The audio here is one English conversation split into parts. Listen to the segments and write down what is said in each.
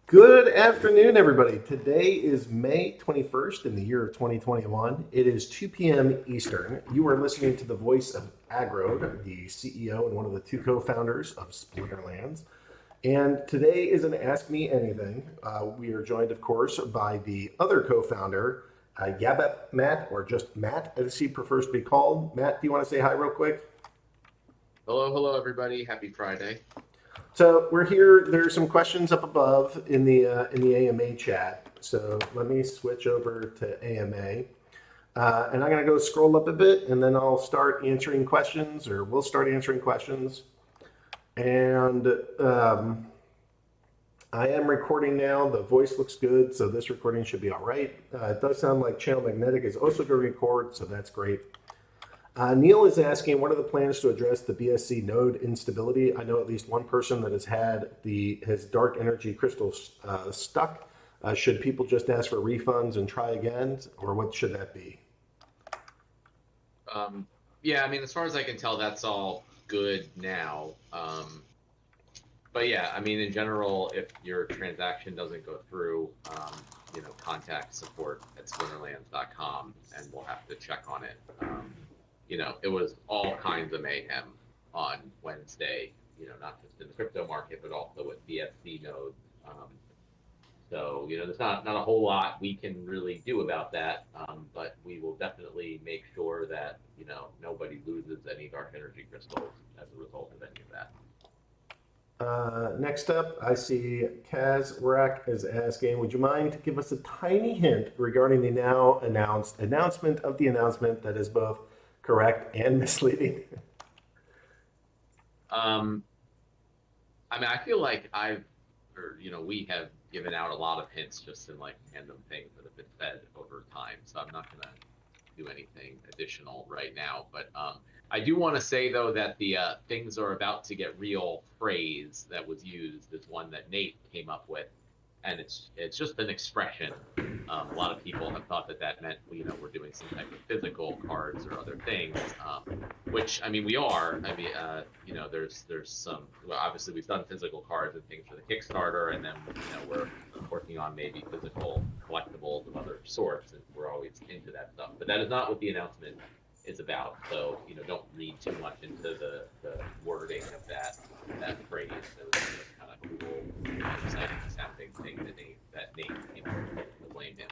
Good afternoon, everybody. Today is May 21st in the year of 2021. It is 2 p.m. Eastern. You are listening to the voice of Aggroed, the CEO and one of the two co-founders of Splinterlands. And today is an Ask Me Anything. We are joined, of course, by the other co-founder, Yabapmatt, or just Matt, as he prefers to be called. Matt, do you want to say hi real quick? Hello, everybody. Happy Friday. So we're here. There's some questions up above in the AMA chat. So let me switch over to AMA, and I'm going to go scroll up a bit, and then I'll start answering questions, or we'll start answering questions. And I am recording now. The voice looks good, so this recording should be all right. It does sound like Channel Magnetic is also going to record, so that's great. Neil is asking, what are the plans to address the BSC node instability? I know at least one person that has had his dark energy crystals stuck. Should people just ask for refunds and try again, or what should that be? Yeah, I mean, as far as I can tell, that's all good now. But yeah, I mean, in general, if your transaction doesn't go through, contact support at splinterlands.com and we'll have to check on it. It was all kinds of mayhem on Wednesday, not just in the crypto market, but also with BSC nodes. So, there's not a whole lot we can really do about that, but we will definitely make sure that, nobody loses any dark energy crystals as a result of any of that. Next up, I see Kaz Rack is asking, would you mind to give us a tiny hint regarding the now announced announcement of the announcement that is both correct and misleading? I mean, I feel like we have given out a lot of hints just in like random things that have been said over time. So I'm not gonna do anything additional right now. But I do want to say though that the things are about to get real phrase that was used is one that Nate came up with, and it's just an expression. A lot of people have thought that meant we're doing some type of physical cards or other things, which I mean we are. I mean there's some. Well, obviously we've done physical cards and things for the Kickstarter, and then we're working on maybe physical collectibles of other sorts, and we're always into that stuff. But that is not what the announcement is about. So don't read too much into the wording of that phrase. It was kind of cool, exciting sounding thing that Nate to blame him.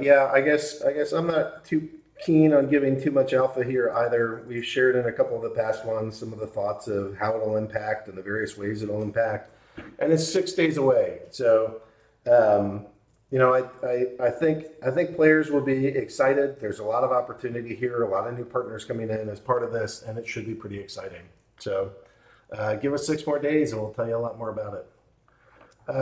Yeah, I guess I'm not too keen on giving too much alpha here either. We've shared in a couple of the past ones some of the thoughts of how it'll impact and the various ways it'll impact, and it's 6 days away. So, I think players will be excited. There's a lot of opportunity here, a lot of new partners coming in as part of this, and it should be pretty exciting. So, give us 6 more days, and we'll tell you a lot more about it.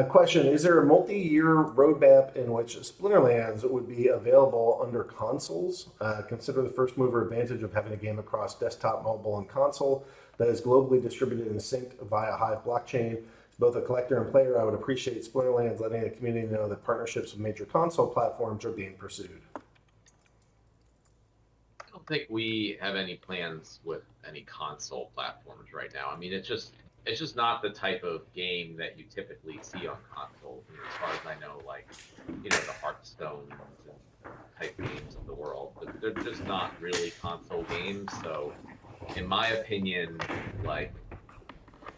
Question, is there a multi-year roadmap in which Splinterlands would be available under consoles? Consider the first mover advantage of having a game across desktop, mobile, and console that is globally distributed and synced via Hive blockchain. As both a collector and player, I would appreciate Splinterlands letting the community know that partnerships with major console platforms are being pursued. I don't think we have any plans with any console platforms right now. I mean, it's just not the type of game that you typically see on consoles. And as far as I know, like the Hearthstones and type games of the world, but they're just not really console games. So, in my opinion, like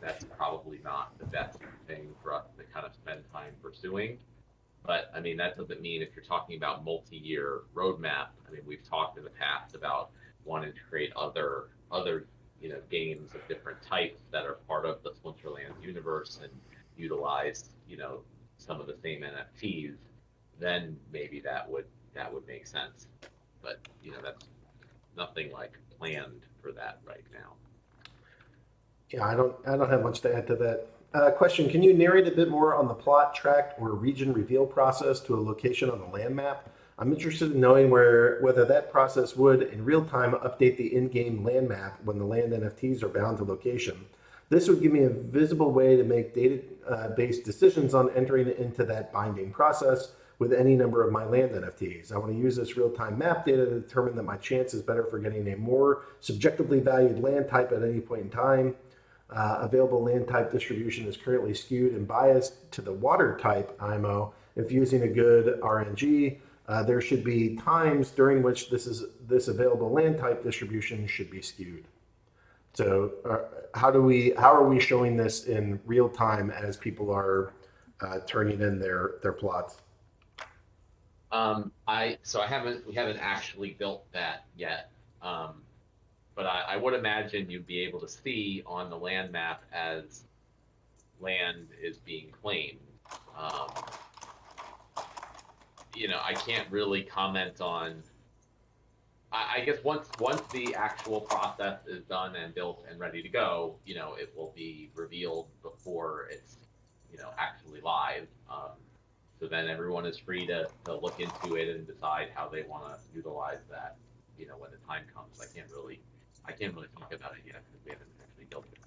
that's probably not the best thing for us to kind of spend time pursuing. But I mean, that doesn't mean if you're talking about multi-year roadmap. I mean, we've talked in the past about wanting to create other games of different types that are part of the Splinterlands universe and utilize some of the same NFTs. Then maybe that would make sense. But that's nothing like planned for that right now. Yeah, I don't have much to add to that. Question, can you narrate a bit more on the plot, track, or region reveal process to a location on the land map? I'm interested in knowing whether that process would, in real time, update the in-game land map when the land NFTs are bound to location. This would give me a visible way to make data-based decisions on entering into that binding process with any number of my land NFTs. I want to use this real-time map data to determine that my chance is better for getting a more subjectively valued land type at any point in time. Available land type distribution is currently skewed and biased to the water type IMO. If using a good RNG, there should be times during which this available land type distribution should be skewed. So how are we showing this in real time as people are turning in their plots? We haven't actually built that yet. But I would imagine you'd be able to see on the land map as land is being claimed. I can't really comment on. I guess once the actual process is done and built and ready to go, it will be revealed before it's actually live. So then everyone is free to look into it and decide how they want to utilize that. When the time comes, I can't really talk about it yet because we haven't actually built it.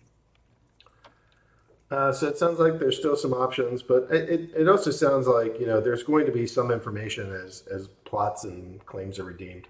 So it sounds like there's still some options, but it also sounds like there's going to be some information as plots and claims are redeemed.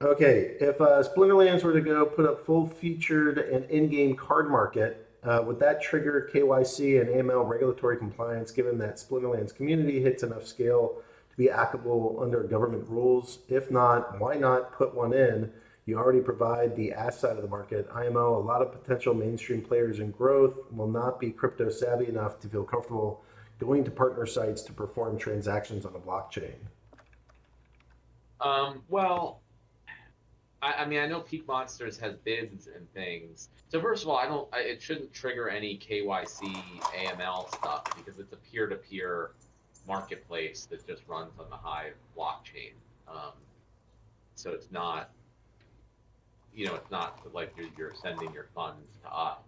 Okay, if Splinterlands were to go put up full featured and in-game card market, would that trigger KYC and AML regulatory compliance? Given that Splinterlands community hits enough scale to be applicable under government rules? If not, why not put one in? You already provide the ask side of the market. IMO, a lot of potential mainstream players in growth will not be crypto savvy enough to feel comfortable going to partner sites to perform transactions on a blockchain. Well, I mean, I know Peak Monsters has bids and things. So first of all, it shouldn't trigger any KYC AML stuff because it's a peer-to-peer marketplace that just runs on the Hive blockchain. So it's not. It's not like you're sending your funds to us,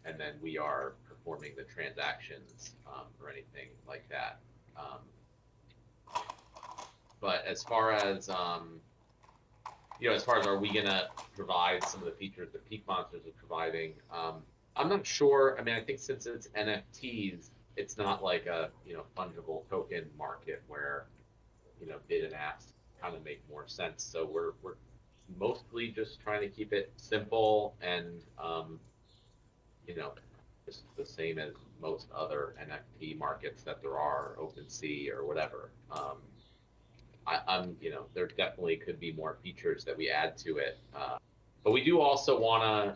and then we are performing the transactions or anything like that. But as far as are we gonna provide some of the features that Peak Monsters is providing? I'm not sure. I mean, I think since it's NFTs, it's not like a fungible token market where bid and ask kind of make more sense. So we're mostly just trying to keep it simple and just the same as most other NFT markets that there are, OpenSea or whatever. There definitely could be more features that we add to it, but we do also want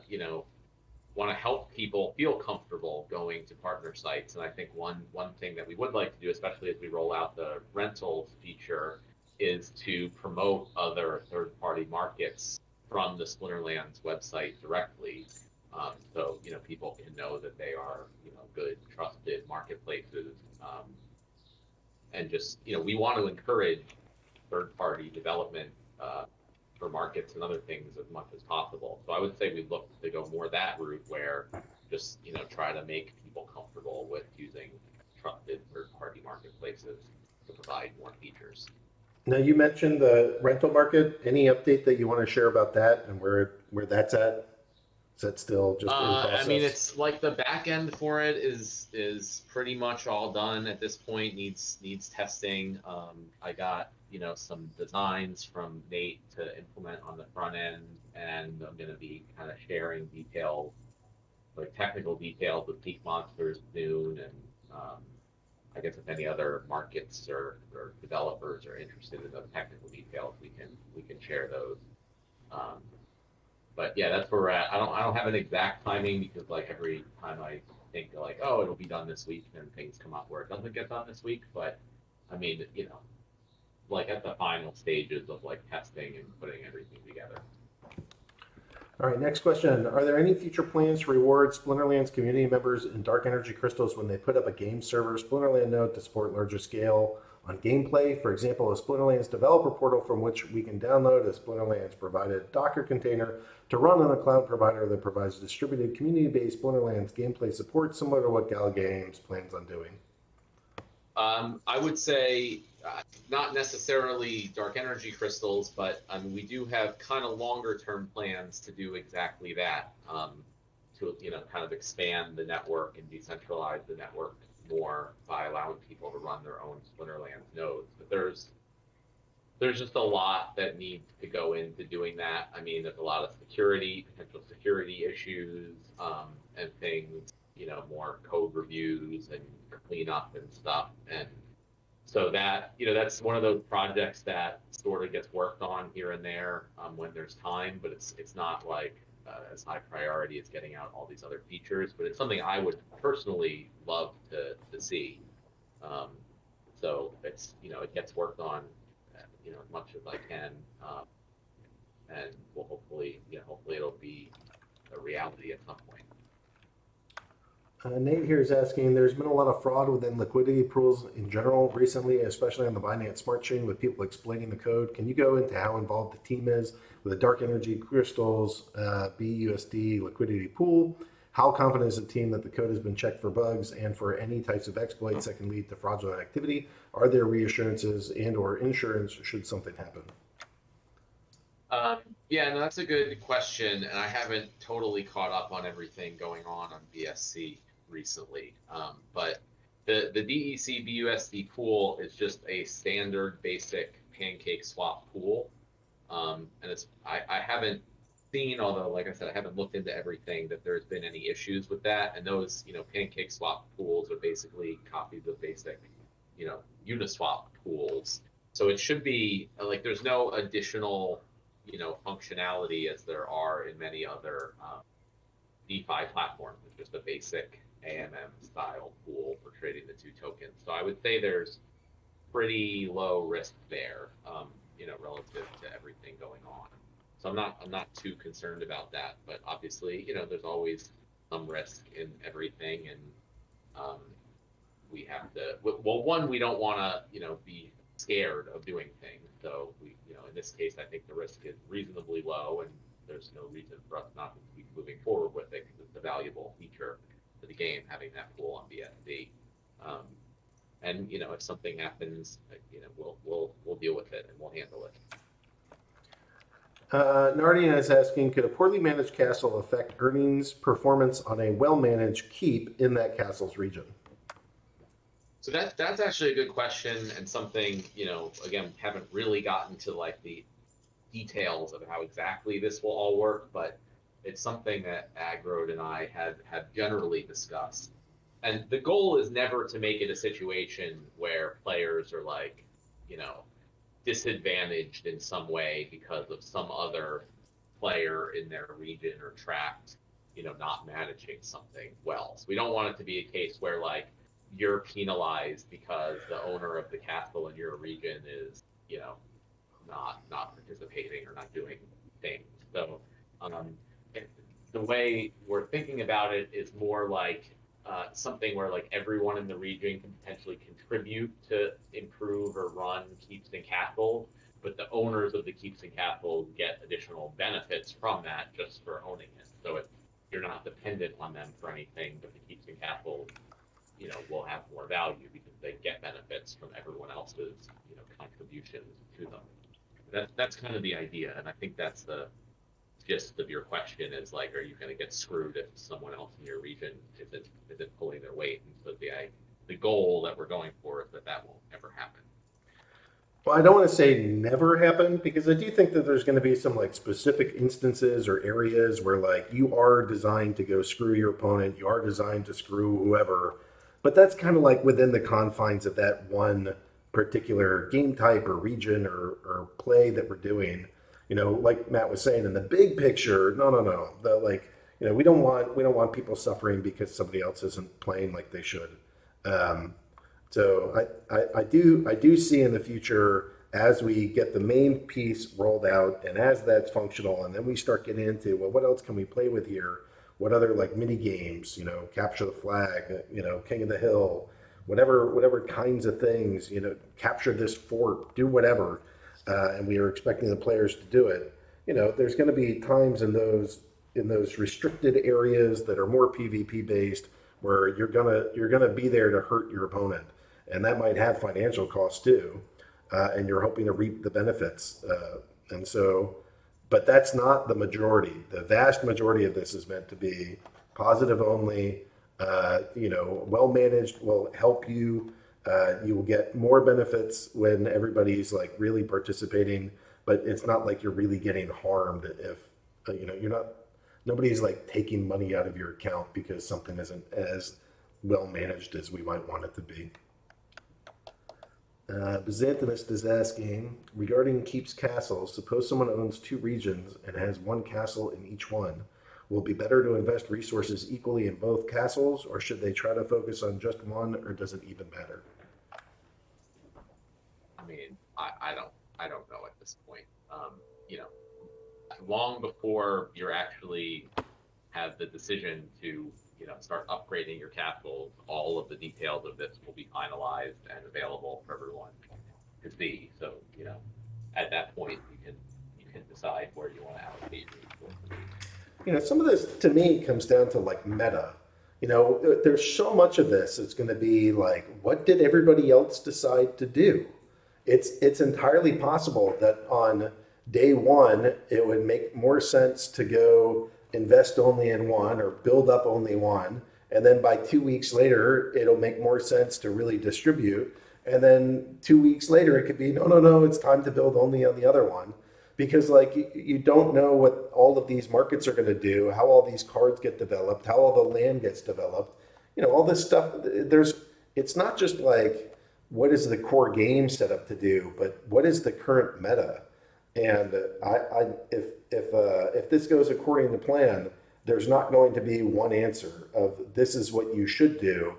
to help people feel comfortable going to partner sites. And I think one thing that we would like to do, especially as we roll out the rentals feature, is to promote other third-party markets from the Splinterlands website directly, so people can know that they are good, trusted marketplaces, and just we want to encourage third-party development for markets and other things as much as possible. So I would say we look to go more that route where just try to make people comfortable with using trusted third-party marketplaces to provide more features. Now, you mentioned the rental market. Any update that you want to share about that and where that's at? Is that still just in process? I mean, it's like the back end for it is pretty much all done at this point. Needs testing. I got some designs from Nate to implement on the front end, and I'm going to be kind of sharing details, like technical details with Peak Monsters soon, and I guess if any other markets or developers are interested in those technical details, we can share those. But yeah, that's where we're at. I don't have an exact timing because like every time I think like, oh, it'll be done this week, and things come up where it doesn't get done this week. But I mean, like at the final stages of like testing and putting everything together. All right, next question. Are there any future plans to reward Splinterlands community members in Dark Energy Crystals when they put up a game server Splinterland node to support larger scale on gameplay? For example, a Splinterlands developer portal from which we can download a Splinterlands provided Docker container to run on a cloud provider that provides distributed community-based Splinterlands gameplay support, similar to what Gal Games plans on doing. I would say not necessarily Dark Energy Crystals, but we do have kind of longer term plans to do exactly that, to kind of expand the network and decentralize the network more by allowing people to run their own Splinterlands nodes. But there's just a lot that needs to go into doing that. I mean, there's a lot of potential security issues, and things, more code reviews and cleanup and stuff. And so that, that's one of those projects that sort of gets worked on here and there, when there's time, but it's not like as high priority as getting out all these other features. But it's something I would personally love to see. Um, so it's, it gets worked on, as much as I can, and we'll hopefully it'll be a reality at some point. Nate here is asking, there's been a lot of fraud within liquidity pools in general recently, especially on the Binance Smart Chain with people explaining the code. Can you go into how involved the team is with the dark energy crystals, BUSD liquidity pool? How confident is the team that the code has been checked for bugs and for any types of exploits that can lead to fraudulent activity? Are there reassurances and or insurance should something happen? Yeah, no, that's a good question, and I haven't totally caught up on everything going on BSC recently. But the DEC BUSD pool is just a standard basic pancake swap pool. And I haven't seen, although like I said, I haven't looked into everything, that there's been any issues with that. And those, pancake swap pools are basically copies of basic, Uniswap pools. So it should be like there's no additional, functionality as there are in many other DeFi platforms. It's just a basic AMM style pool for trading the two tokens. So I would say there's pretty low risk there, relative to everything going on. So I'm not too concerned about that. But obviously, there's always some risk in everything, and we have to. Well, one, we don't want to, be scared of doing things. So we, in this case, I think the risk is reasonably low, and there's no reason for us not to keep moving forward with it because it's a valuable feature for the game, having that pool on BSD. And if something happens, we'll deal with it and we'll handle it. Nardian is asking, could a poorly managed castle affect earnings performance on a well-managed keep in that castle's region? So that's actually a good question, and something, again, haven't really gotten to like the details of how exactly this will all work, but it's something that Aggroed and I have generally discussed. And the goal is never to make it a situation where players are like, disadvantaged in some way because of some other player in their region or tract, not managing something well. So we don't want it to be a case where like you're penalized because the owner of the castle in your region is, not participating or not doing things. So the way we're thinking about it is more like something where like everyone in the region can potentially contribute to improve or run keeps and castles, but the owners of the keeps and castles get additional benefits from that just for owning it. So you're not dependent on them for anything, but the keeps and castles, will have more value because they get benefits from everyone else's, contributions to them. That's kind of the idea, and I think that's the gist of your question is like, are you going to get screwed if someone else in your region isn't pulling their weight? And so the goal that we're going for is that won't ever happen. Well, I don't want to say never happen because I do think that there's going to be some like specific instances or areas where like you are designed to go screw your opponent, you are designed to screw whoever, but that's kind of like within the confines of that one particular game type or region or play that we're doing. Like Matt was saying, in the big picture, no. We don't want people suffering because somebody else isn't playing like they should. So I do see in the future, as we get the main piece rolled out and as that's functional, and then we start getting into, well, what else can we play with here? What other like mini games, capture the flag, King of the Hill, whatever kinds of things, capture this fort, do whatever. And we are expecting the players to do it. There's going to be times in those restricted areas that are more PvP based where you're gonna be there to hurt your opponent, and that might have financial costs too. And you're hoping to reap the benefits. But that's not the majority. The vast majority of this is meant to be positive only. Well managed will help you You will get more benefits when everybody's like really participating, but it's not like you're really getting harmed if you're not. Nobody's like taking money out of your account because something isn't as well managed as we might want it to be. Byzantinus is asking regarding Keep's castles. Suppose someone owns two regions and has one castle in each one. Will it be better to invest resources equally in both castles, or should they try to focus on just one, or does it even matter? I mean, I don't know at this point. You know, long before you're actually have the decision to start upgrading your capitals, all of the details of this will be finalized and available for everyone to see. So at that point you can decide where you want to allocate your resources. Some of this to me comes down to like meta. There's so much of this. It's going to be like, what did everybody else decide to do? It's entirely possible that on day one, it would make more sense to go invest only in one or build up only one. And then by 2 weeks later, it'll make more sense to really distribute. And then 2 weeks later, it could be, no, no, no, it's time to build only on the other one. Because like you don't know what all of these markets are going to do, how all these cards get developed, how all the land gets developed, all this stuff. It's not just like what is the core game set up to do, but what is the current meta? And if this goes according to plan, there's not going to be one answer of this is what you should do.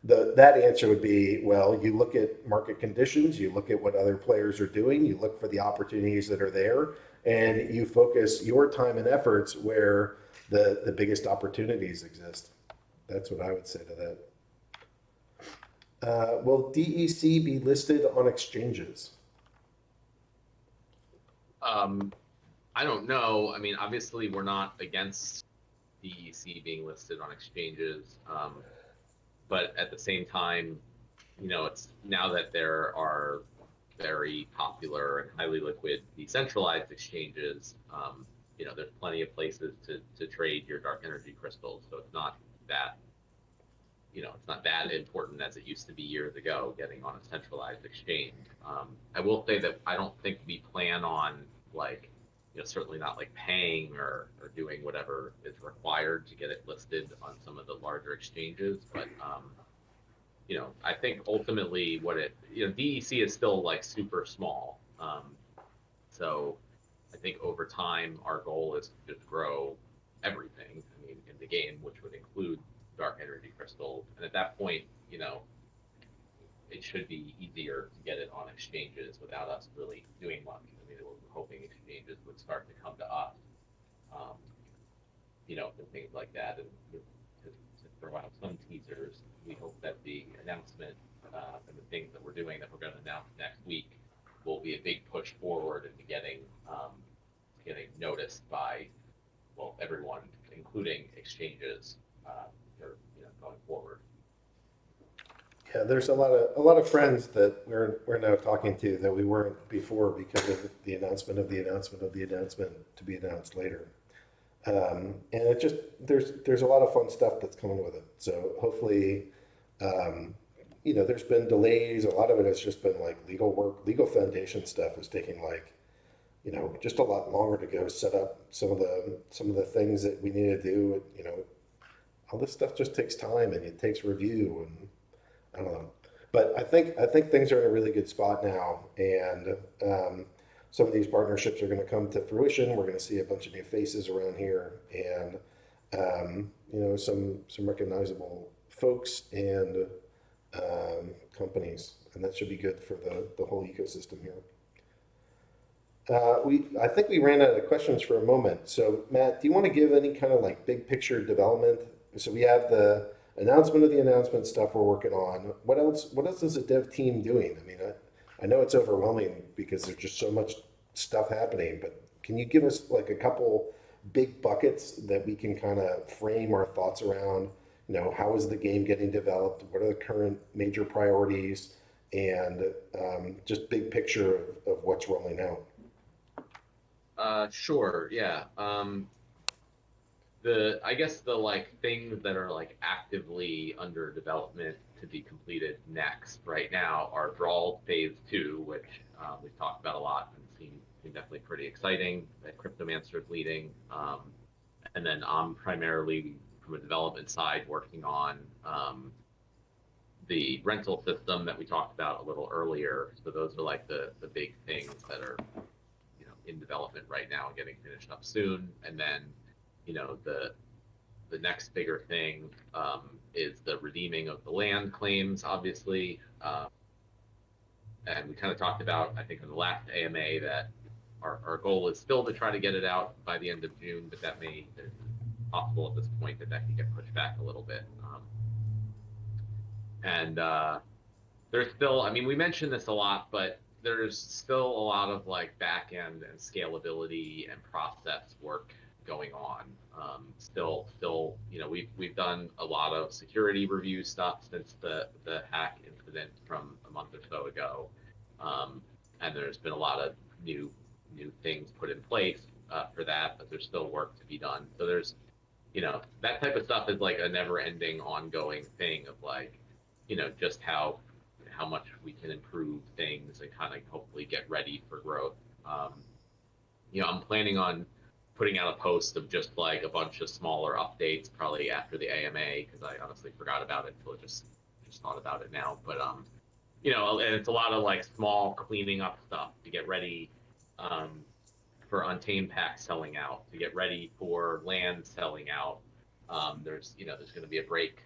That answer would be, well, you look at market conditions, you look at what other players are doing, you look for the opportunities that are there, and you focus your time and efforts where the biggest opportunities exist. That's what I would say to that. Will DEC be listed on exchanges? I don't know. I mean, obviously, we're not against DEC being listed on exchanges, but at the same time, it's now that there are very popular and highly liquid decentralized exchanges. There's plenty of places to trade your dark energy crystals, so it's not that important as it used to be years ago, getting on a centralized exchange. I will say that I don't think we plan on like, certainly not like paying or doing whatever is required to get it listed on some of the larger exchanges. But, I think ultimately DEC is still like super small. So I think over time, our goal is to just grow everything, in the game, which would include dark energy crystals. And at that point, it should be easier to get it on exchanges without us really doing much. We're hoping exchanges would start to come to us, and things like that. And to throw out some teasers, we hope that the announcement and the things that we're doing that we're going to announce next week will be a big push forward into getting noticed by everyone, including exchanges, going forward. Yeah, there's a lot of friends that we're now talking to that we weren't before because of the announcement of the announcement of the announcement to be announced later. And it just there's a lot of fun stuff that's coming with it. So hopefully, there's been delays. A lot of it has just been like legal work, legal foundation stuff is taking like, just a lot longer to go set up some of the things that we need to do. All this stuff just takes time and it takes review and I don't know. But I think things are in a really good spot now, and some of these partnerships are going to come to fruition. We're going to see a bunch of new faces around here, and some recognizable folks and companies, and that should be good for the whole ecosystem here. I think we ran out of questions for a moment. So Matt, do you want to give any kind of like big picture development? So we have the announcement of the announcement stuff we're working on. What else is the dev team doing? I know it's overwhelming because there's just so much stuff happening, but can you give us like a couple big buckets that we can kind of frame our thoughts around? How is the game getting developed? What are the current major priorities? And just big picture of what's rolling out. Sure. Yeah. I guess the like things that are like actively under development to be completed next right now are Brawl Phase 2, which we've talked about a lot and seem definitely pretty exciting. That Cryptomancer is leading. And then I'm primarily from a development side working on the rental system that we talked about a little earlier. So those are like the big things that are, in development right now and getting finished up soon. And then, the next bigger thing is the redeeming of the land claims, obviously. And we kind of talked about, I think, in the last AMA that our goal is still to try to get it out by the end of June, but it's possible at this point that could get pushed back a little bit. And there's still, I mean, we mentioned this a lot, but there's still a lot of like back end and scalability and process work going on. Still, we've done a lot of security review stuff since the hack incident from a month or so ago, and there's been a lot of new things put in place for that, but there's still work to be done. So there's, that type of stuff is like a never-ending, ongoing thing of like, just how much we can improve things and kind of hopefully get ready for growth. I'm planning on putting out a post of just like a bunch of smaller updates probably after the AMA because I honestly forgot about it until just thought about it now. But and it's a lot of like small cleaning up stuff to get ready for Untamed Pack selling out, to get ready for land selling out. There's going to be a break,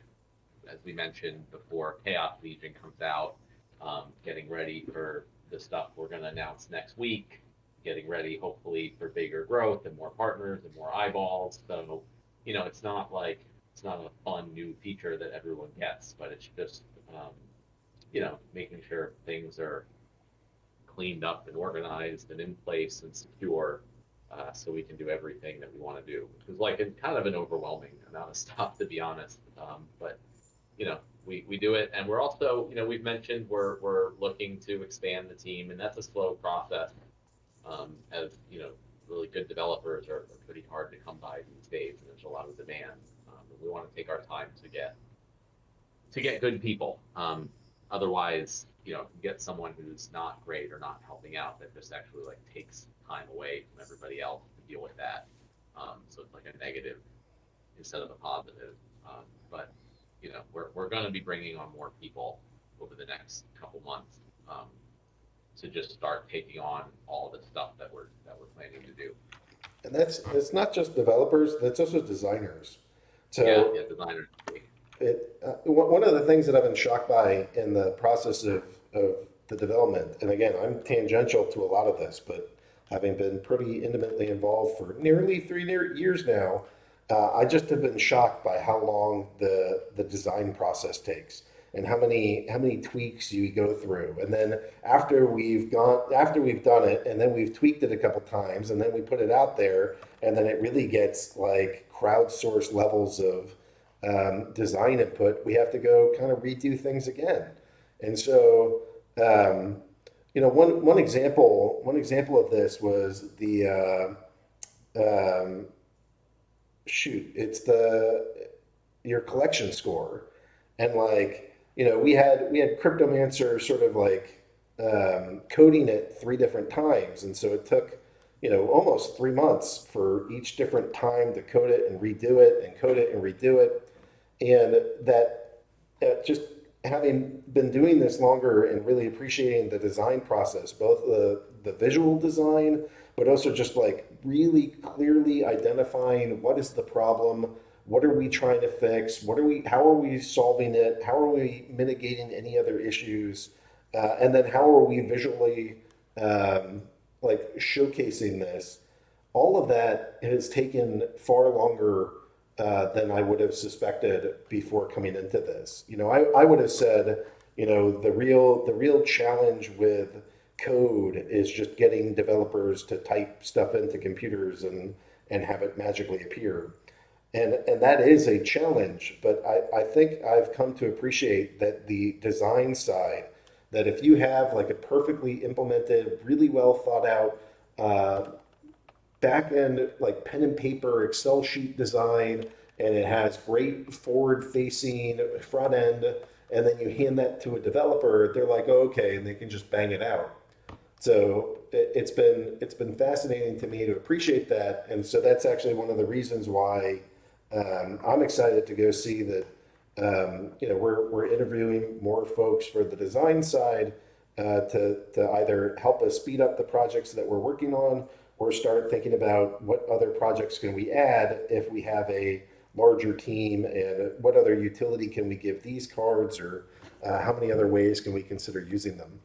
as we mentioned before, Chaos Legion comes out, getting ready for the stuff we're going to announce next week, getting ready hopefully for bigger growth and more partners and more eyeballs. So, it's not a fun new feature that everyone gets, but it's just, making sure things are cleaned up and organized and in place and secure, so we can do everything that we want to do. It's like kind of an overwhelming amount of stuff, to be honest. But we do it, and we're also, we've mentioned we're looking to expand the team, and that's a slow process. As really good developers are pretty hard to come by these days, and there's a lot of demand. We want to take our time to get good people. Otherwise, get someone who's not great or not helping out, that just actually like takes time away from everybody else to deal with that. So it's like a negative instead of a positive. But we're going to be bringing on more people over the next couple months to just start taking on all the stuff that we're planning to do. And it's not just developers, that's also designers. So yeah, designers. one of the things that I've been shocked by in the process of the development, and again, I'm tangential to a lot of this, but having been pretty intimately involved for nearly 3 years now, I just have been shocked by how long the design process takes and how many tweaks you go through. And then after we've done it, and then we've tweaked it a couple times, and then we put it out there, and then it really gets like crowdsourced levels of design input, we have to go kind of redo things again. And so, one example of this was the it's your collection score, and like we had Cryptomancer sort of like coding it 3 different times, and so it took almost 3 months for each different time to code it and redo it and code it and redo it. And that just having been doing this longer and really appreciating the design process, both the visual design, but also just like really clearly identifying what is the problem, what are we trying to fix, how are we solving it, how are we mitigating any other issues, and then how are we visually like showcasing this. All of that has taken far longer than I would have suspected before coming into this. I would have said, the real challenge with code is just getting developers to type stuff into computers and have it magically appear. And that is a challenge, but I think I've come to appreciate that the design side, that if you have like a perfectly implemented, really well thought out back end, like pen and paper Excel sheet design, and it has great forward facing front end, and then you hand that to a developer, they're like, oh, okay, and they can just bang it out. So it's been fascinating to me to appreciate that, and so that's actually one of the reasons why I'm excited to go see that. We're interviewing more folks for the design side to either help us speed up the projects that we're working on, or start thinking about what other projects can we add if we have a larger team, and what other utility can we give these cards, or how many other ways can we consider using them.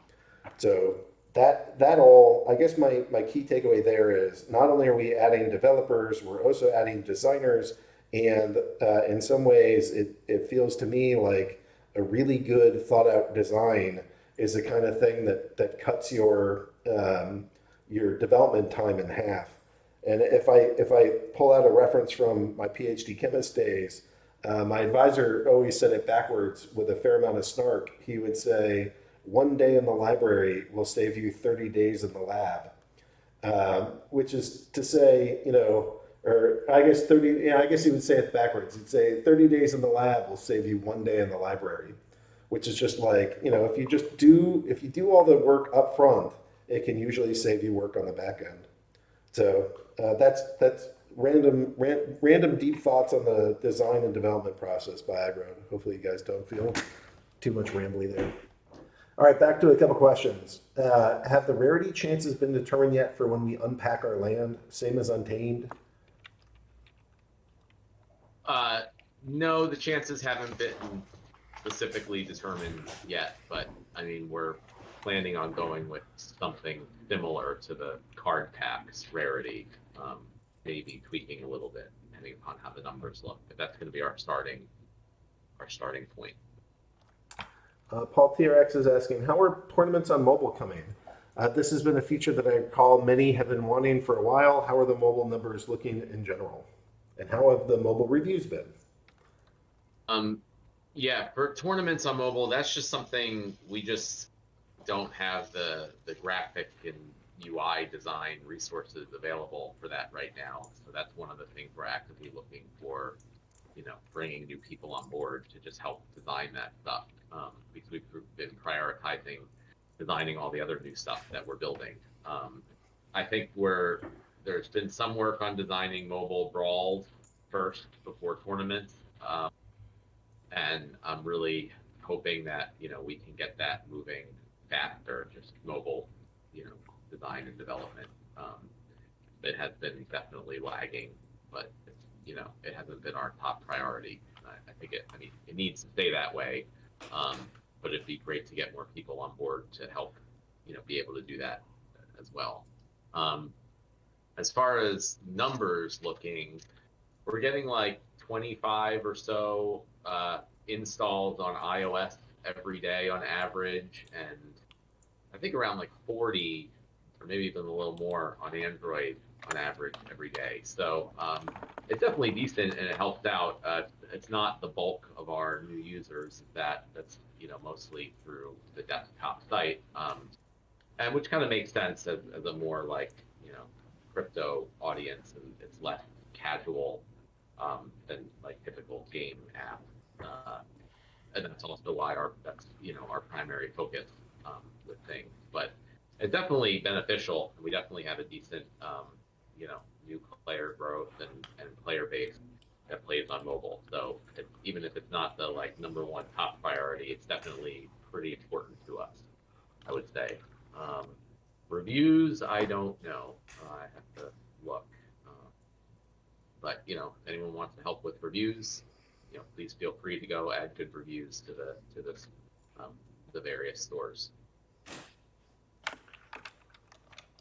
So that all, I guess my key takeaway there is not only are we adding developers, we're also adding designers, and in some ways it feels to me like a really good thought out design is the kind of thing that cuts your development time in half. And if I pull out a reference from my PhD chemist days, my advisor always said it backwards with a fair amount of snark. He would say, "One day in the library will save you 30 days in the lab," which is to say, or I guess 30. Yeah, I guess he would say it backwards. He'd say 30 days in the lab will save you one day in the library, which is just like, if you do all the work up front, it can usually save you work on the back end. So that's random deep thoughts on the design and development process by Aggroed. Hopefully you guys don't feel too much rambly there. All right, back to a couple questions. Have the rarity chances been determined yet for when we unpack our land? Same as Untamed? No, the chances haven't been specifically determined yet, but I mean, we're planning on going with something similar to the card packs rarity, maybe tweaking a little bit depending upon how the numbers look. But that's going to be our starting point. Paul TRX is asking, how are tournaments on mobile coming? This has been a feature that I recall many have been wanting for a while. How are the mobile numbers looking in general? And how have the mobile reviews been? Yeah, for tournaments on mobile, that's just something we just don't have the graphic and UI design resources available for that right now. So that's one of the things we're actively looking for, bringing new people on board to just help design that stuff. Because we've been prioritizing designing all the other new stuff that we're building. I think there's been some work on designing mobile brawls first before tournaments. And I'm really hoping that, we can get that moving faster, just mobile, design and development. It has been definitely lagging, but it hasn't been our top priority. I think it needs to stay that way. But it'd be great to get more people on board to help, be able to do that as well. As far as numbers looking, we're getting like 25 or so installs on iOS every day on average, and I think around like 40 or maybe even a little more on Android on average every day. So it's definitely decent and it helps out. It's not the bulk of our new users. That's mostly through the desktop site, and which kind of makes sense as a more like crypto audience, and it's less casual than like typical game app. And that's also why that's our primary focus with things. But it's definitely beneficial. We definitely have a decent new player growth and player base that plays on mobile. So even if it's not the like number one top priority, it's definitely pretty important to us, I would say. Reviews, I don't know. I have to look. But if anyone wants to help with reviews, please feel free to go add good reviews to the various stores.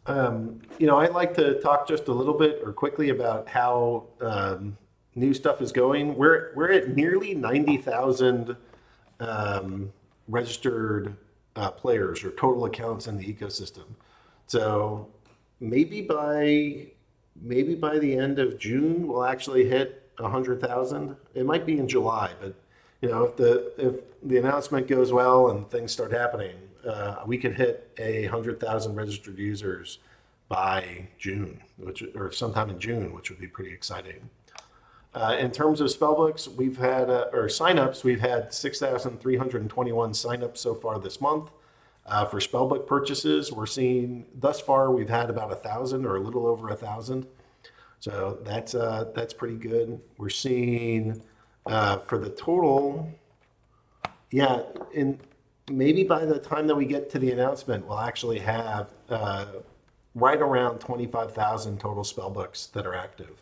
I'd like to talk just a little bit or quickly about how new stuff is going. We're at nearly 90,000 registered players or total accounts in the ecosystem. So maybe by the end of June we'll actually hit 100,000. It might be in July, but if the announcement goes well and things start happening, we could hit 100,000 registered users by June, or sometime in June, which would be pretty exciting. In terms of spellbooks, we've had, or signups, we've had 6,321 signups so far this month. For spellbook purchases, we're seeing thus far we've had about 1,000 or a little over 1,000. So that's pretty good. We're seeing for the total, yeah, in maybe by the time that we get to the announcement, we'll actually have right around 25,000 total spellbooks that are active.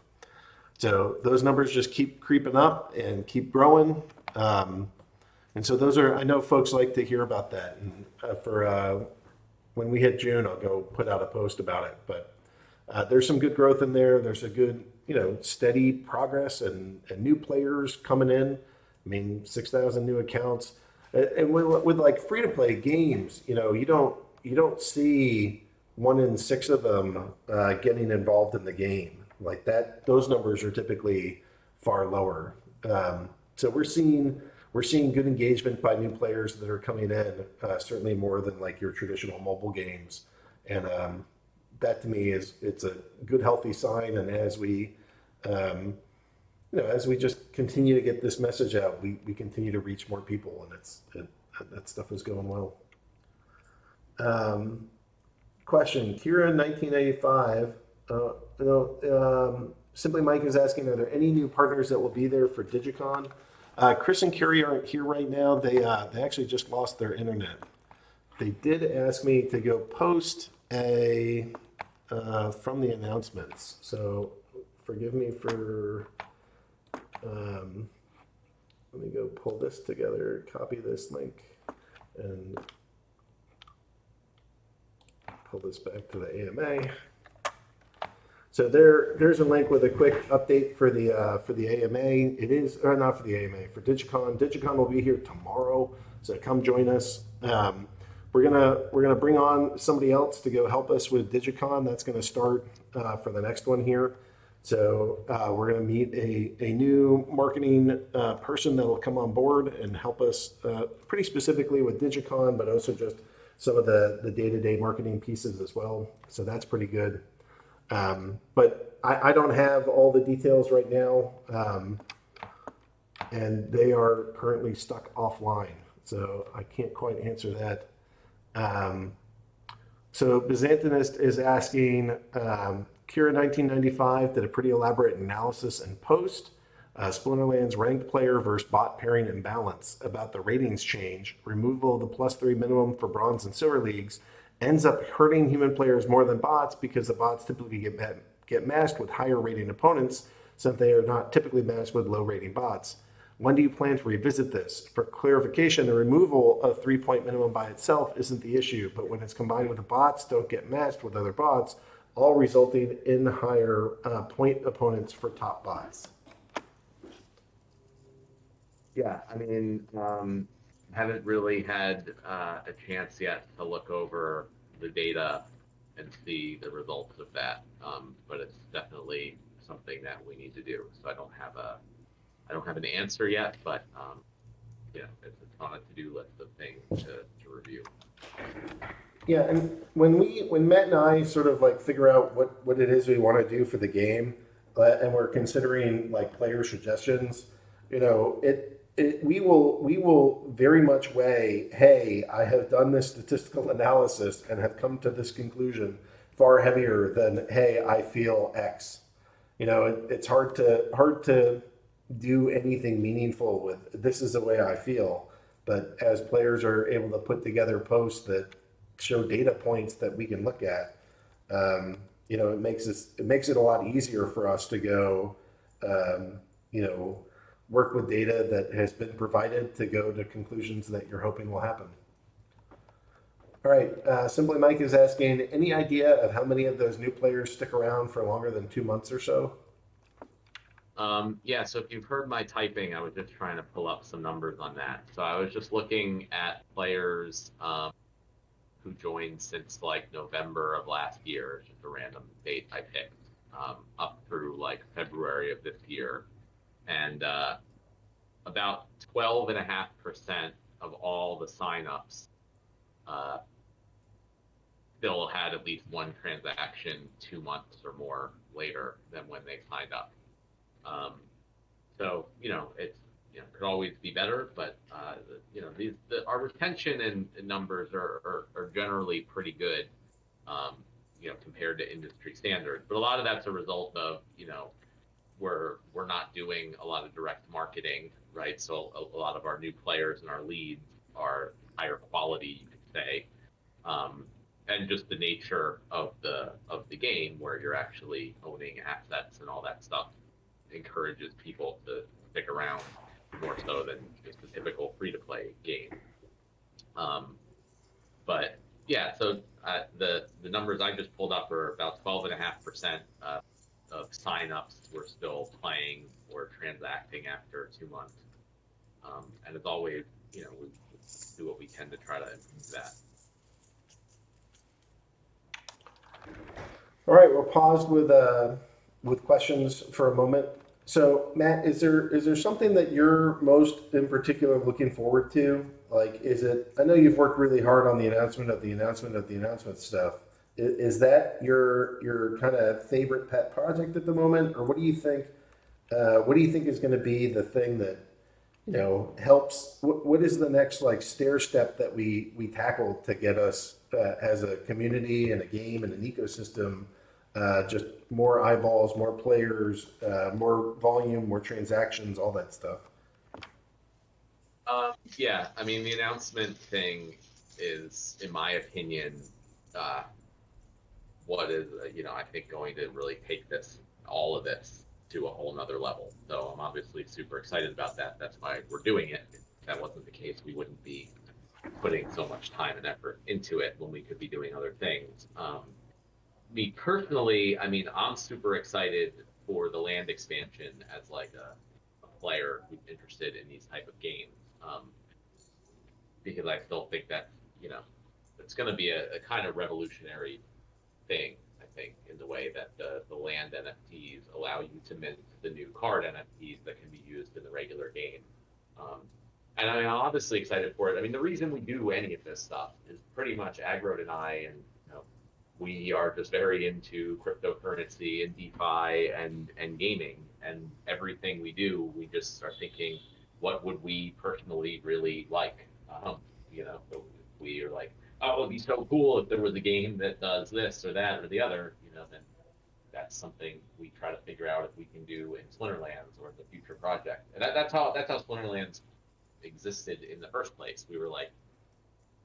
So those numbers just keep creeping up and keep growing. And so those are, I know folks like to hear about that. And for when we hit June, I'll go put out a post about it. But there's some good growth in there. There's a good, steady progress and new players coming in. I mean, 6,000 new accounts. And with like free to play games, you don't see 1 in 6 of them getting involved in the game like that. Those numbers are typically far lower. So we're seeing good engagement by new players that are coming in, certainly more than like your traditional mobile games. And that to me it's a good, healthy sign. And as we, as we just continue to get this message out, we continue to reach more people, and that stuff is going well. Question, Kira 1985. Simply Mike is asking, are there any new partners that will be there for Digicon? Chris and Curie aren't here right now. They actually just lost their internet. They did ask me to go post a from the announcements. So forgive me for. Let me go pull this together, copy this link, and pull this back to the AMA. So there's a link with a quick update for the AMA. It is, or not for the AMA, for Digicon. Digicon will be here tomorrow, so come join us. We're gonna bring on somebody else to go help us with Digicon. That's gonna start for the next one here. So we're gonna meet a new marketing person that will come on board and help us pretty specifically with Digicon, but also just some of the day-to-day marketing pieces as well. So that's pretty good. But I don't have all the details right now, and they are currently stuck offline, so I can't quite answer that. So Byzantinist is asking, Kira 1995 did a pretty elaborate analysis and post, Splinterlands ranked player versus bot pairing imbalance about the ratings change, removal of the +3 minimum for bronze and silver leagues, ends up hurting human players more than bots because the bots typically get matched with higher rating opponents since they are not typically matched with low rating bots. When do you plan to revisit this? For clarification, the removal of 3-point minimum by itself isn't the issue, but when it's combined with the bots don't get matched with other bots, all resulting in higher point opponents for top bots. Yeah, I mean, haven't really had a chance yet to look over the data and see the results of that, but it's definitely something that we need to do. So I don't have an answer yet, but it's on a to-do list of things to review. Yeah, and when Matt and I sort of like figure out what it is we want to do for the game, and we're considering like player suggestions, we will very much weigh, hey, I have done this statistical analysis and have come to this conclusion far heavier than, hey, I feel X. It's hard to do anything meaningful with this is the way I feel. But as players are able to put together posts that show data points that we can look at, it makes it a lot easier for us to go, work with data that has been provided to go to conclusions that you're hoping will happen. All right, Simply Mike is asking, any idea of how many of those new players stick around for longer than 2 months or so? Yeah, so if you've heard my typing, I was just trying to pull up some numbers on that. So I was just looking at players who joined since like November of last year, just a random date I picked, up through like February of this year. And about 12.5% of all the signups still had at least one transaction 2 months or more later than when they signed up. So it's could always be better, but our retention and numbers are generally pretty good, compared to industry standards. But a lot of that's a result of we're not doing a lot of direct marketing, right? So a lot of our new players and our leads are higher quality, you could say, and just the nature of the game where you're actually owning assets and all that stuff encourages people to stick around more so than just the typical free-to-play game. But yeah, so the numbers I just pulled up are about 12.5% of signups were still playing or transacting after 2 months. And as always, we do what we can to try to improve that. All right, we'll pause with questions for a moment. So, Matt, is there something that you're most in particular looking forward to? Like, is it? I know you've worked really hard on the announcement stuff. Is that your kind of favorite pet project at the moment, or what do you think? What do you think is going to be the thing that helps? What is the next like stair step that we tackle to get us as a community and a game and an ecosystem? Just more eyeballs, more players, more volume, more transactions, all that stuff. Yeah, I mean, the announcement thing is, in my opinion, what is, I think going to really take all of this to a whole nother level. So I'm obviously super excited about that. That's why we're doing it. If that wasn't the case, we wouldn't be putting so much time and effort into it when we could be doing other things. Me personally, I mean, I'm super excited for the land expansion as like a player who's interested in these type of games, because I still think that it's going to be a kind of revolutionary thing. I think in the way that the land NFTs allow you to mint the new card NFTs that can be used in the regular game. And I'm obviously excited for it. I mean, the reason we do any of this stuff is pretty much Aggroed and I, and we are just very into cryptocurrency and DeFi and gaming, and everything we do, we just are thinking, what would we personally really like? So we are like, oh, it'd be so cool if there was a game that does this or that or the other, then that's something we try to figure out if we can do in Splinterlands or the future project. And that's how Splinterlands existed in the first place. We were like,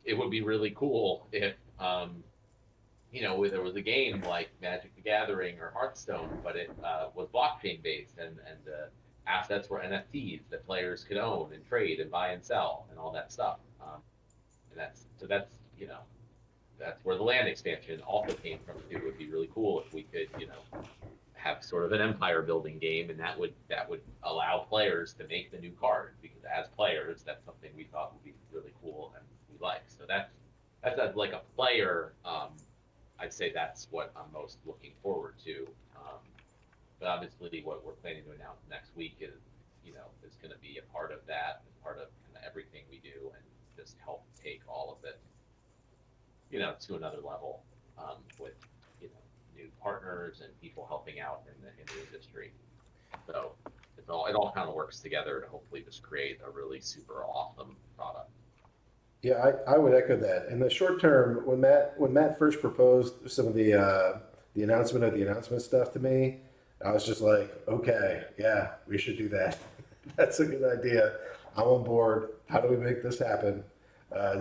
it would be really cool if there was a game like Magic the Gathering or Hearthstone, but it was blockchain based, and the assets were NFTs that players could own and trade and buy and sell and all that stuff. And that's where the land expansion also came from too. It would be really cool if we could have sort of an empire building game, and that would allow players to make the new card, because as players, that's something we thought would be really cool and we like. So that's like a player. I'd say that's what I'm most looking forward to. But obviously, what we're planning to announce next week is going to be a part of that, and part of kind of everything we do, and just help take all of it, to another level, with new partners and people helping out in the industry. So it all kind of works together to hopefully just create a really super awesome product. Yeah, I would echo that. In the short term, when Matt first proposed some of the announcement stuff to me, I was just like, okay, yeah, we should do that. That's a good idea. I'm on board. How do we make this happen?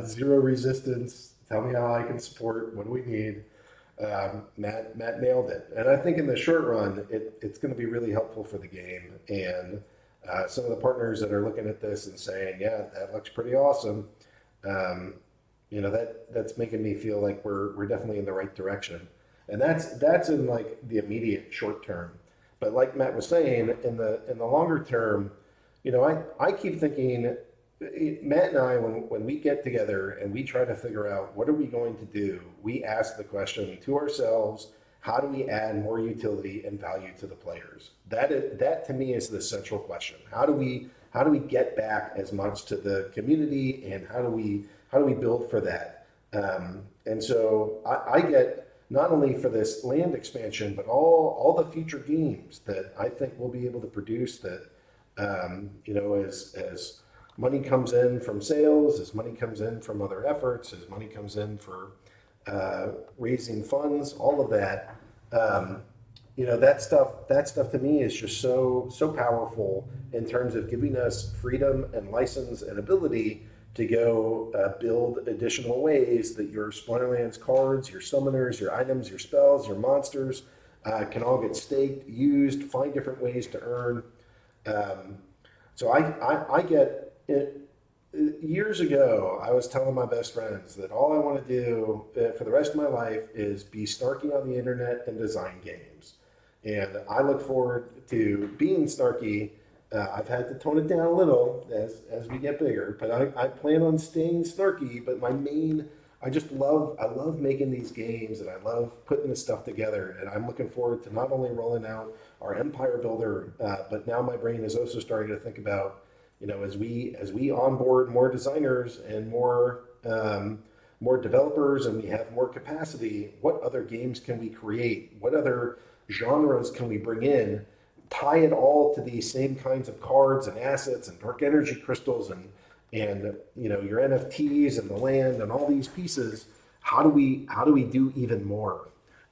Zero resistance. Tell me how I can support. What do we need? Matt nailed it. And I think in the short run, it's going to be really helpful for the game. And some of the partners that are looking at this and saying, yeah, that looks pretty awesome. That's making me feel like we're definitely in the right direction. And that's in like the immediate short term. But like Matt was saying, in the longer term, I keep thinking, Matt and I, when we get together and we try to figure out what are we going to do, we ask the question to ourselves, how do we add more utility and value to the players? That to me is the central question. How do we get back as much to the community, and how do we build for that? And And so I get not only for this land expansion, but all the future games that I think we'll be able to produce that, as money comes in from sales, as money comes in from other efforts, as money comes in for raising funds, all of that, that stuff to me is just so powerful in terms of giving us freedom and license and ability to go build additional ways that your Splinterlands cards, your summoners, your items, your spells, your monsters can all get staked, used, find different ways to earn. So I get it. Years ago, I was telling my best friends that all I want to do for the rest of my life is be snarky on the internet and design games. And I look forward to being snarky. I've had to tone it down a little as we get bigger, but I plan on staying snarky. But I love making these games, and I love putting this stuff together. And I'm looking forward to not only rolling out our Empire Builder, but now my brain is also starting to think about, as we onboard more designers and more developers, and we have more capacity, what other games can we create? What other genres can we bring in? Tie it all to these same kinds of cards and assets and dark energy crystals and your NFTs and the land and all these pieces. How do we do even more?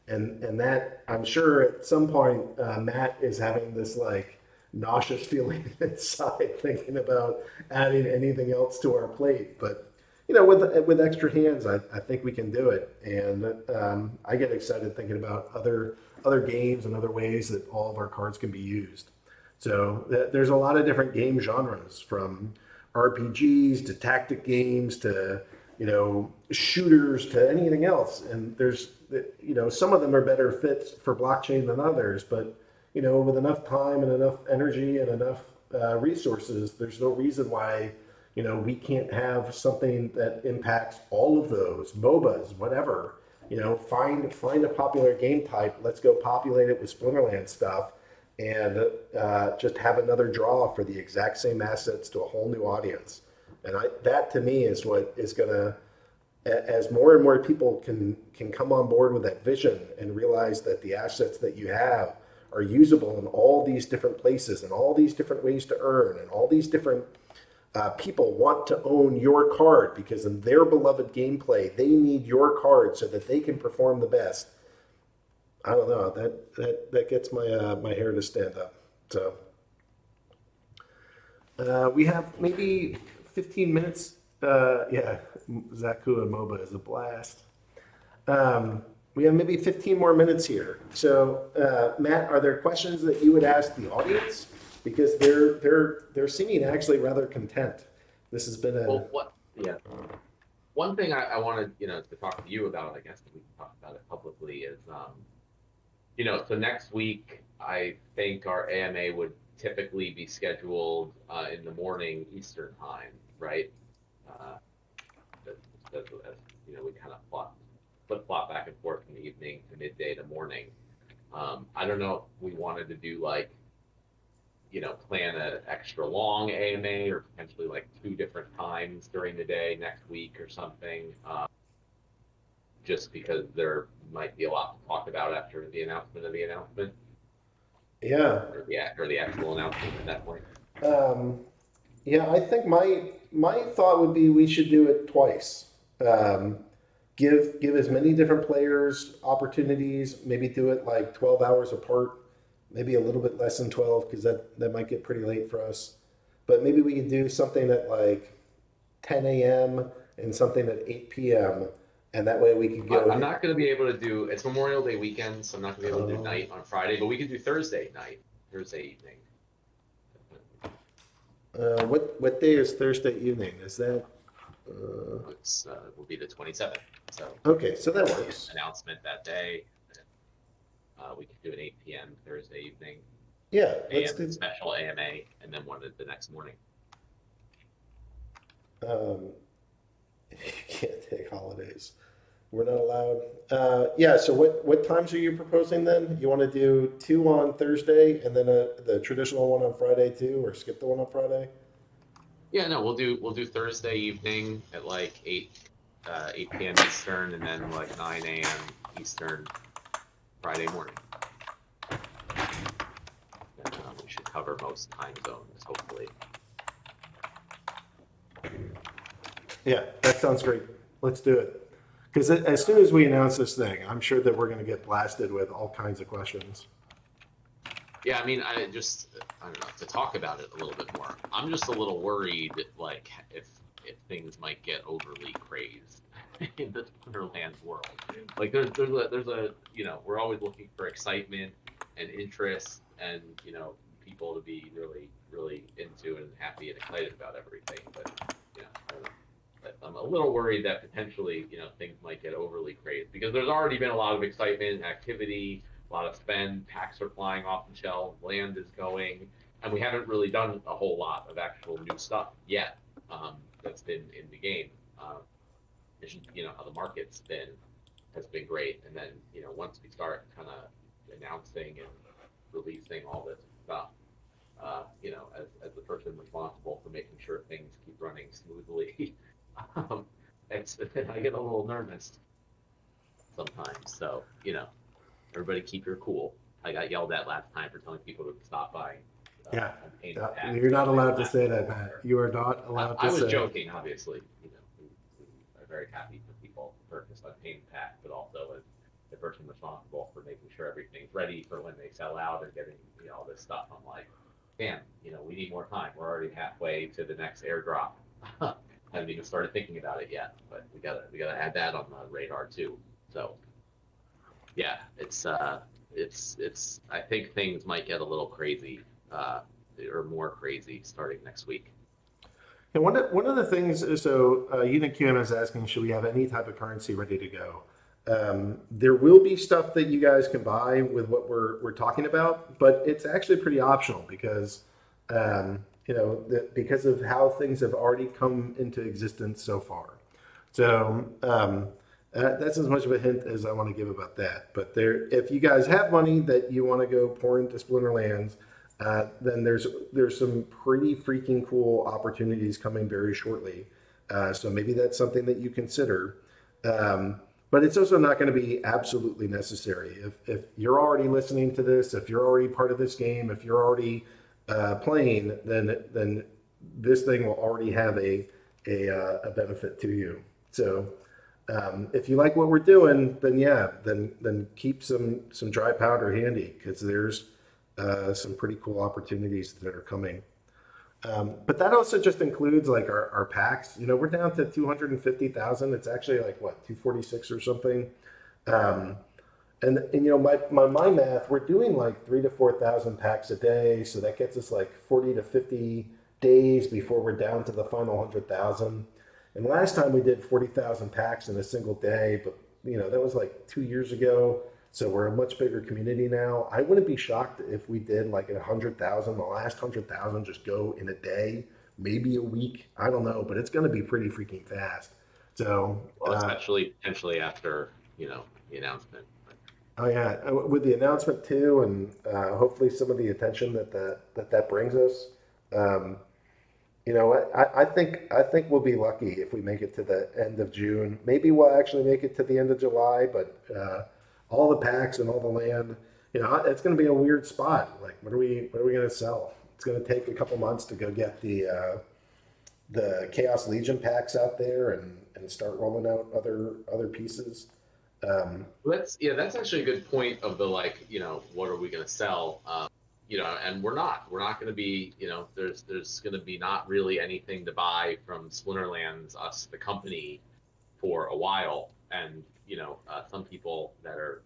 And that, I'm sure at some point Matt is having this like nauseous feeling inside thinking about adding anything else to our plate. But with extra hands, I think we can do it. And I get excited thinking about other games and other ways that all of our cards can be used. So there's a lot of different game genres, from RPGs to tactic games to shooters to anything else. And there's some of them are better fits for blockchain than others, but with enough time and enough energy and enough resources, there's no reason why we can't have something that impacts all of those MOBAs, whatever. Find a popular game type. Let's go populate it with Splinterland stuff, and just have another draw for the exact same assets to a whole new audience. And that to me is what is gonna, as more and more people can come on board with that vision and realize that the assets that you have are usable in all these different places and all these different ways to earn, and all these different people want to own your card because in their beloved gameplay, they need your card so that they can perform the best. I don't know, that gets my hair to stand up. So we have maybe 15 minutes. Yeah, Zaku and MOBA is a blast. We have maybe 15 more minutes here. So Matt, are there questions that you would ask the audience? Because they're seeming actually rather content. This has been one thing I wanted to talk to you about, I guess we can talk about it publicly, is so next week I think our AMA would typically be scheduled in the morning Eastern time, right? As we kind of flip-flop back and forth from the evening to midday to morning. I don't know if we wanted to do plan an extra long AMA or potentially like 2 different times during the day next week or something, just because there might be a lot to talk about after the announcement of the announcement. Yeah. Or the actual announcement at that point. Yeah, I think my thought would be we should do it twice. Give as many different players opportunities, maybe do it like 12 hours apart. Maybe a little bit less than 12, because that might get pretty late for us. But maybe we could do something at like 10 a.m. and something at 8 p.m. And that way we could go. I'm not going to be able to do, it's Memorial Day weekend, so I'm not going to be able to do night on Friday, but we could do Thursday evening. What day is Thursday evening? Is that? Will be the 27th. So okay, so that works. Announcement that day. We could do an 8 p.m. Thursday evening. Yeah, let's do special AMA, and then one the next morning. You can't take holidays. We're not allowed. Yeah. So what times are you proposing then? You want to do 2 on Thursday and then the traditional one on Friday too, or skip the one on Friday? Yeah, no, we'll do Thursday evening at like 8 8 p.m. Eastern, and then like 9 a.m. Eastern Friday morning. And, we should cover most time zones, hopefully. Yeah, that sounds great. Let's do it. Because as soon as we announce this thing, I'm sure that we're going to get blasted with all kinds of questions. Yeah, I mean, I don't know, to talk about it a little bit more. I'm just a little worried, like, if things might get overly crazed in the Splinterlands world. Like, there's a we're always looking for excitement and interest, and people to be really really into and happy and excited about everything. But I don't know. I'm a little worried that potentially, things might get overly crazed because there's already been a lot of excitement, activity, a lot of spend. Packs are flying off the shelves, land is going, and we haven't really done a whole lot of actual new stuff yet. That's been in the game. How the market's has been great, and then once we start kind of announcing and releasing all this stuff, as the person responsible for making sure things keep running smoothly. I get a little nervous sometimes. So, everybody keep your cool. I got yelled at last time for telling people to stop buying. Yeah, you're not allowed to say that, Matt. You are not allowed to say. I was joking, obviously. We are very happy for people to purchase untamed pack, but also as the person responsible for making sure everything's ready for when they sell out and getting all this stuff. I'm like, damn, we need more time. We're already halfway to the next airdrop. Haven't even started thinking about it yet, but we gotta add that on the radar too. So yeah, it's I think things might get a little crazy, or more crazy starting next week. And one of the things is, so Unit QM is asking, should we have any type of currency ready to go? There will be stuff that you guys can buy with what we're talking about, but it's actually pretty optional because because of how things have already come into existence so far. So that's as much of a hint as I want to give about that. But if you guys have money that you want to go pour into Splinterlands, then there's some pretty freaking cool opportunities coming very shortly. So maybe that's something that you consider. But it's also not going to be absolutely necessary. If you're already listening to this, if you're already part of this game, if you're already playing, then this thing will already have a benefit to you. So if you like what we're doing, then keep some dry powder handy because there's some pretty cool opportunities that are coming. But that also just includes like our packs. We're down to 250,000. It's actually like what, 246 or something. And my math, we're doing like 3,000 to 4,000 packs a day, so that gets us like 40 to 50 days before we're down to the final 100,000. And last time we did 40,000 packs in a single day, but that was like 2 years ago. So we're a much bigger community now. I wouldn't be shocked if we did like 100,000, the last 100,000 just go in a day, maybe a week. I don't know, but it's going to be pretty freaking fast. So, especially potentially after the announcement. Oh yeah, with the announcement too, and hopefully some of the attention that brings us. I think we'll be lucky if we make it to the end of June. Maybe we'll actually make it to the end of July, but all the packs and all the land, it's going to be a weird spot. Like, what are we going to sell? It's going to take a couple months to go get the Chaos Legion packs out there and start rolling out other pieces. That's actually a good point of the what are we going to sell? And we're not going to be, there's going to be not really anything to buy from Splinterlands, us, the company, for a while. And, some people that are,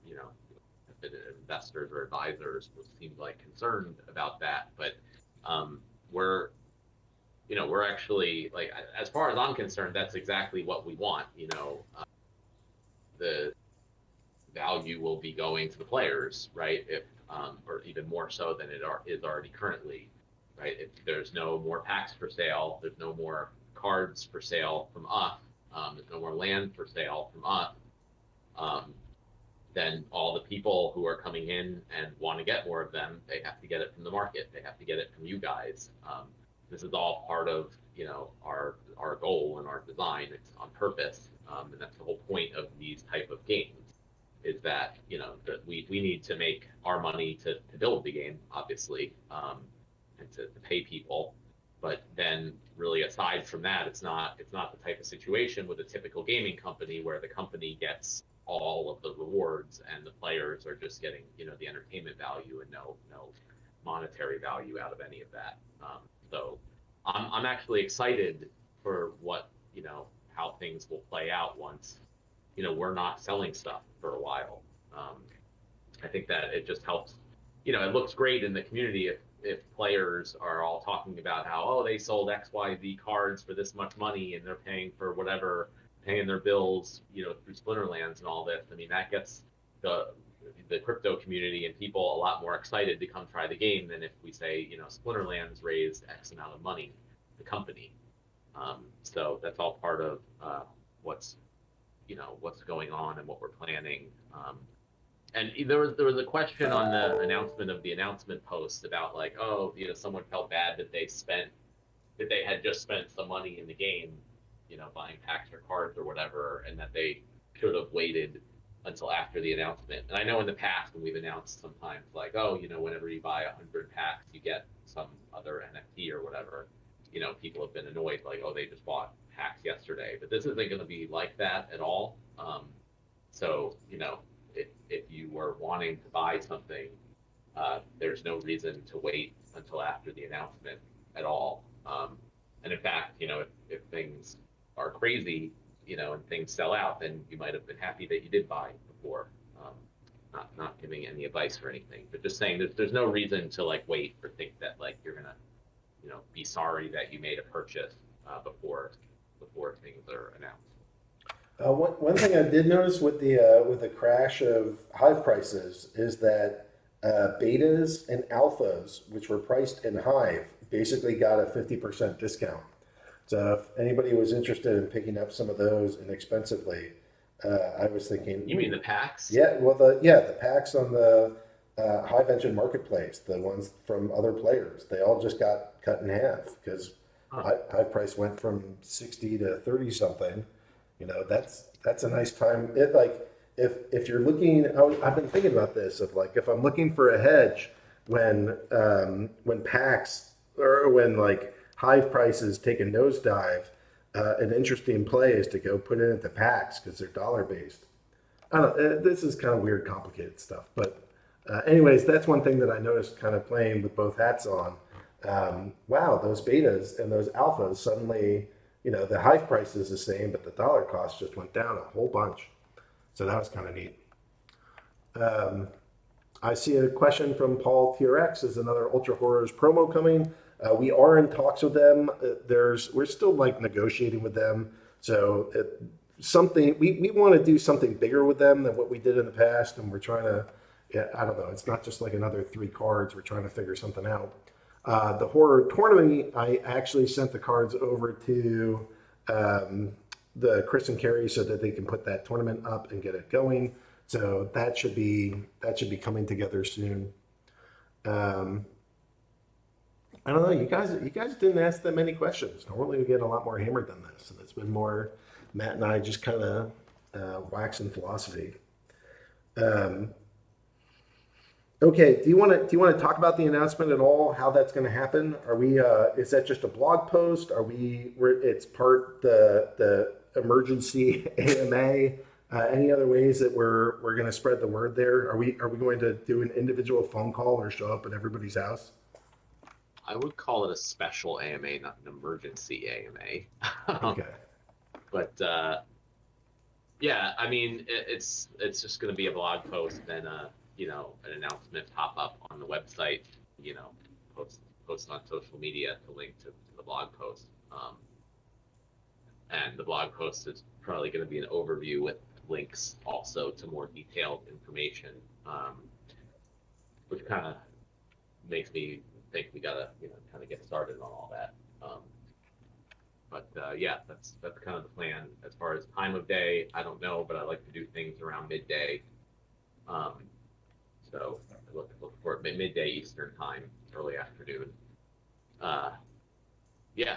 have been investors or advisors seem like concerned about that. But we're actually, like, as far as I'm concerned, that's exactly what we want. The value will be going to the players, right? If or even more so than it is already currently, right? If there's no more packs for sale, there's no more cards for sale from us, there's no more land for sale from us, then all the people who are coming in and want to get more of them, they have to get it from the market. They have to get it from you guys. This is all part of our goal and our design. It's on purpose, and that's the whole point of these type of games. Is that that we need to make our money to build the game, obviously, and to pay people. But then, really, aside from that, it's not the type of situation with a typical gaming company where the company gets all of the rewards and the players are just getting the entertainment value and no monetary value out of any of that. So I'm actually excited for what how things will play out once we're not selling stuff for a while. I think that it just helps. It looks great in the community if players are all talking about how they sold XYZ cards for this much money and they're paying for whatever, paying their bills, through Splinterlands and all this. I mean, that gets the crypto community and people a lot more excited to come try the game than if we say, Splinterlands raised X amount of money, the company. So that's all part of what's going on and what we're planning. And there was a question on the announcement post about like, someone felt bad that they had just spent some money in the game, buying packs or cards or whatever, and that they should have waited until after the announcement. And I know in the past when we've announced sometimes like, whenever you buy 100 packs, you get some other NFT or whatever. People have been annoyed like, they just bought packs yesterday. But this isn't going to be like that at all. So, if you were wanting to buy something, there's no reason to wait until after the announcement at all. And in fact, if things are crazy, and things sell out, then you might have been happy that you did buy before. Not giving any advice or anything, but just saying there's no reason to like wait or think that like you're gonna, be sorry that you made a purchase before things are announced. One thing I did notice with the crash of Hive prices is that betas and alphas, which were priced in Hive, basically got a 50% discount. So if anybody was interested in picking up some of those inexpensively, I was thinking. You mean the packs? Yeah, well, the packs on the Hive Engine Marketplace, the ones from other players, they all just got cut in half because Hive price went from 60 to 30 something. That's a nice time. It like if you're looking, I've been thinking about this of like if I'm looking for a hedge when packs or when like Hive prices take a nosedive, an interesting play is to go put it into packs because they're dollar based. I don't know. This is kind of weird, complicated stuff, but anyways, that's one thing that I noticed kind of playing with both hats on. Wow, those betas and those alphas suddenly. The Hive price is the same, but the dollar cost just went down a whole bunch. So that was kind of neat. I see a question from Paul TRX. Is another Ultra Horrors promo coming? We are in talks with them. We're still like negotiating with them. So we want to do something bigger with them than what we did in the past. And we're trying to, I don't know. It's not just like another 3 cards. We're trying to figure something out. The horror tournament, I actually sent the cards over to the Chris and Carrie so that they can put that tournament up and get it going. So that should be coming together soon. I don't know. You guys didn't ask that many questions. Normally we get a lot more hammered than this, and it's been more Matt and I just kind of waxing philosophy. Okay, do you want to talk about the announcement at all? How that's going to happen? Are we? Is that just a blog post? It's part the emergency AMA. Any other ways that we're going to spread the word there? Are we going to do an individual phone call or show up at everybody's house? I would call it a special AMA, not an emergency AMA. Okay. But yeah, I mean, it's just going to be a blog post and an announcement pop up on the website, post on social media to link to the blog post. And the blog post is probably going to be an overview with links also to more detailed information, which kind of makes me think we gotta kind of get started on all that. But yeah, that's kind of the plan. As far as time of day, I don't know, but I like to do things around midday. So I look for midday Eastern time, early afternoon. Yeah.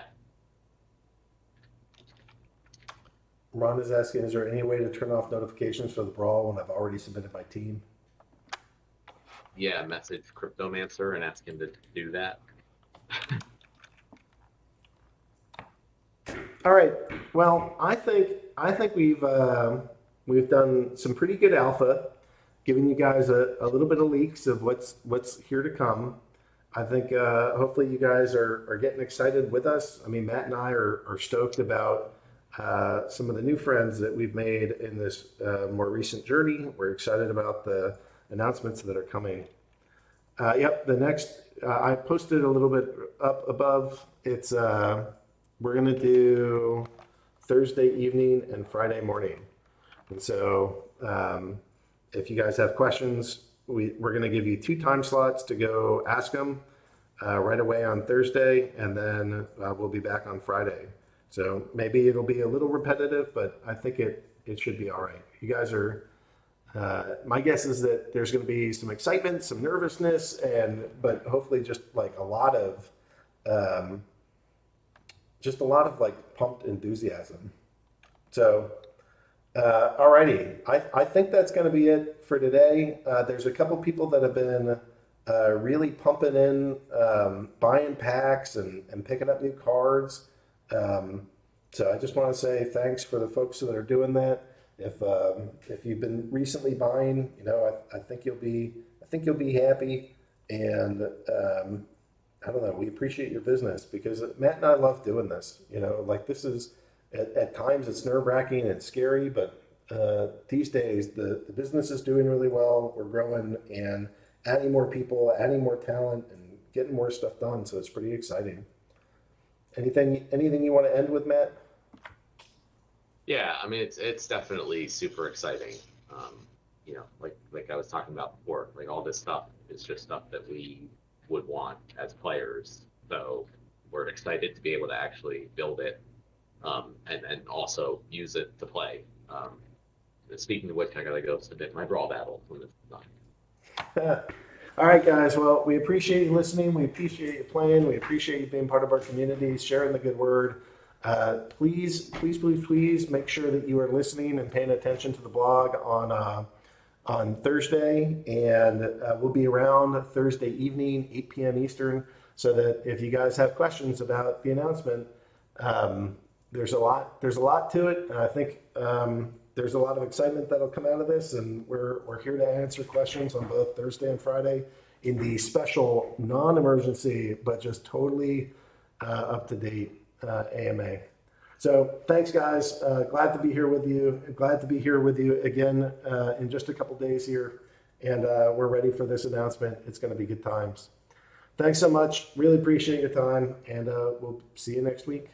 Ron is asking, is there any way to turn off notifications for the Brawl when I've already submitted my team? Yeah, message Cryptomancer and ask him to do that. All right. Well, I think we've done some pretty good alpha, giving you guys a little bit of leaks of what's here to come. I think hopefully you guys are getting excited with us. I mean, Matt and I are stoked about some of the new friends that we've made in this more recent journey. We're excited about the announcements that are coming. Yep, the next, I posted a little bit up above. It's, we're going to do Thursday evening and Friday morning. And so if you guys have questions, we're going to give you 2 time slots to go ask them right away on Thursday, and then we'll be back on Friday. So maybe it'll be a little repetitive, but I think it should be all right. You guys are, my guess is that there's going to be some excitement, some nervousness, but hopefully just like a lot of like pumped enthusiasm. So, alrighty, I think that's going to be it for today. There's a couple people that have been really pumping in, buying packs and picking up new cards. So I just want to say thanks for the folks that are doing that. If you've been recently buying, I think you'll be happy, and I don't know, we appreciate your business because Matt and I love doing this. Like this is at times it's nerve-wracking and scary, but these days the business is doing really well. We're growing and adding more people, adding more talent, and getting more stuff done. So it's pretty exciting. Anything you want to end with, Matt? Yeah, I mean it's definitely super exciting. Like I was talking about before, like all this stuff is just stuff that we would want as players. So we're excited to be able to actually build it, and also use it to play. Speaking of which, I gotta go submit my Brawl battle when it's done. All right, guys. Well, we appreciate you listening. We appreciate you playing. We appreciate you being part of our community, sharing the good word. Please make sure that you are listening and paying attention to the blog on Thursday, and we'll be around Thursday evening, 8 p.m. Eastern, so that if you guys have questions about the announcement, there's a lot to it, and I think there's a lot of excitement that'll come out of this, and we're here to answer questions on both Thursday and Friday in the special non-emergency but just totally up to date AMA. So thanks, guys. Glad to be here with you. Glad to be here with you again in just a couple days here, and we're ready for this announcement. It's going to be good times. Thanks so much. Really appreciate your time, and we'll see you next week.